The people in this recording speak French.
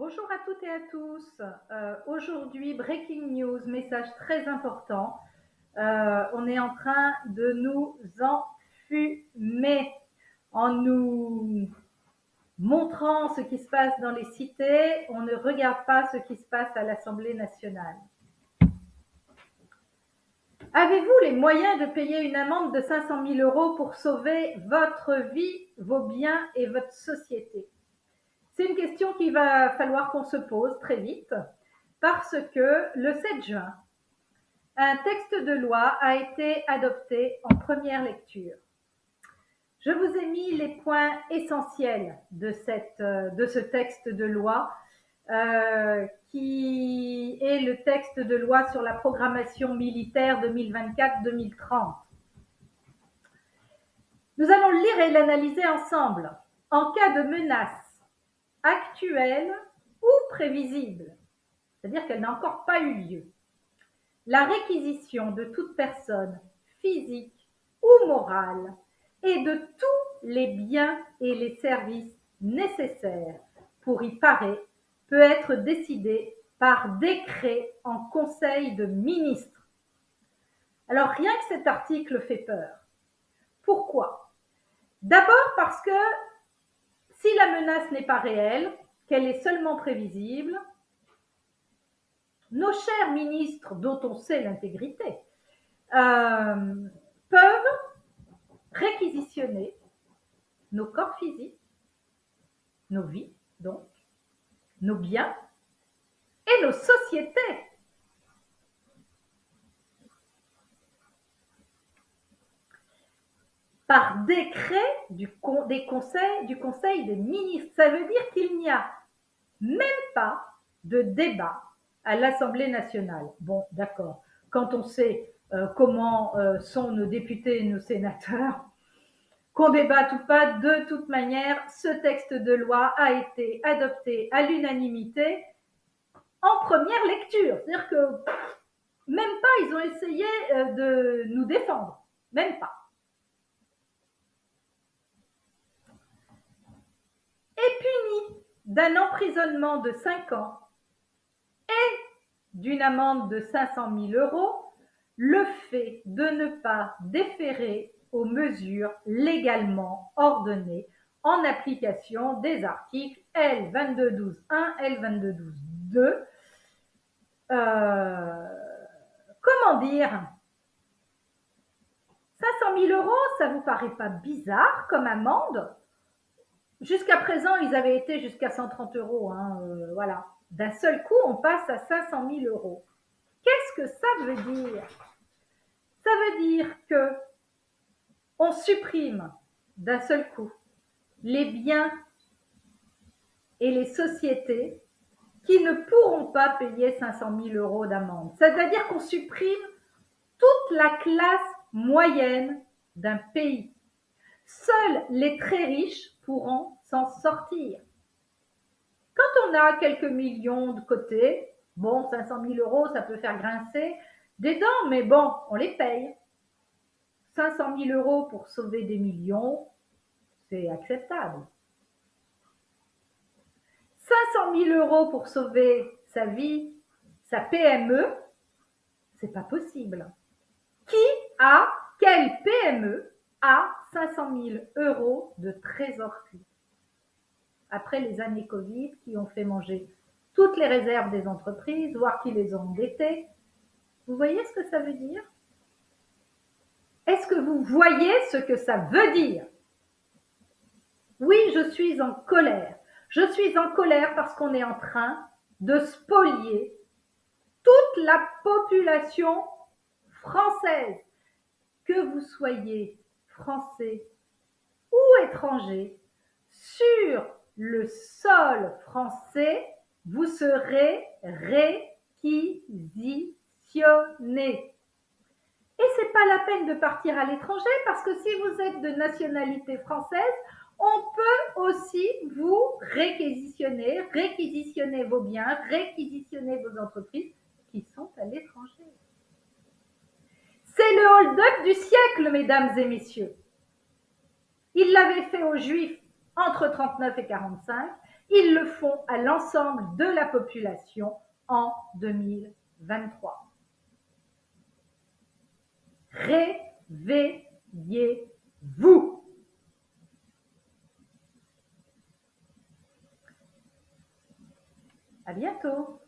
Bonjour à toutes et à tous. Aujourd'hui, breaking news, message très important. On est en train de nous enfumer en nous montrant ce qui se passe dans les cités. On ne regarde pas ce qui se passe à l'Assemblée nationale. Avez-vous les moyens de payer une amende de 500 000 € pour sauver votre vie, vos biens et votre société? C'est une question qu'il va falloir qu'on se pose très vite parce que le 7 juin, un texte de loi a été adopté en première lecture. Je vous ai mis les points essentiels de ce texte de loi qui est le texte de loi sur la programmation militaire 2024-2030. Nous allons le lire et l'analyser ensemble. En cas de menace actuelle ou prévisible, c'est-à-dire qu'elle n'a encore pas eu lieu, la réquisition de toute personne physique ou morale et de tous les biens et les services nécessaires pour y parer peut être décidée par décret en Conseil de ministres. Alors rien que cet article fait peur. Pourquoi? D'abord parce que si la menace n'est pas réelle, qu'elle est seulement prévisible, nos chers ministres, dont on sait l'intégrité, peuvent réquisitionner nos corps physiques, nos vies, donc, nos biens et nos sociétés. Par décret du Conseil des ministres. Ça veut dire qu'il n'y a même pas de débat à l'Assemblée nationale. Bon, d'accord. Quand on sait comment sont nos députés et nos sénateurs, qu'on débatte ou pas, de toute manière, ce texte de loi a été adopté à l'unanimité en première lecture. C'est-à-dire que même pas, ils ont essayé de nous défendre. Même pas. Est puni d'un emprisonnement de 5 ans et d'une amende de 500 000 € le fait de ne pas déférer aux mesures légalement ordonnées en application des articles L. 2212-1, L. 2212-2. Comment dire, 500 000 €, ça vous paraît pas bizarre comme amende? Jusqu'à présent, ils avaient été jusqu'à 130 €. Voilà. D'un seul coup, on passe à 500 000 €. Qu'est-ce que ça veut dire? Ça veut dire que on supprime d'un seul coup les biens et les sociétés qui ne pourront pas payer 500 000 € d'amende. C'est-à-dire qu'on supprime toute la classe moyenne d'un pays. Seuls les très riches pourront s'en sortir. Quand on a quelques millions de côté, bon, 500 000 €, ça peut faire grincer des dents, mais bon, on les paye. 500 000 € pour sauver des millions, c'est acceptable. 500 000 € pour sauver sa vie, sa PME, c'est pas possible. Quelle PME a 500 000 € de trésorerie? Après les années Covid qui ont fait manger toutes les réserves des entreprises, voire qui les ont endettées. Vous voyez ce que ça veut dire? Est-ce que vous voyez ce que ça veut dire? Oui, je suis en colère. Je suis en colère parce qu'on est en train de spolier toute la population française. Que vous soyez français ou étranger, sur le sol français, vous serez réquisitionné. Et c'est pas la peine de partir à l'étranger parce que si vous êtes de nationalité française, on peut aussi vous réquisitionner vos biens, réquisitionner vos entreprises qui sont à l'étranger. C'est le hold-up du siècle, mesdames et messieurs. Il l'avait fait aux Juifs entre 39 et 45. Ils le font à l'ensemble de la population en 2023. Réveillez-vous. À bientôt.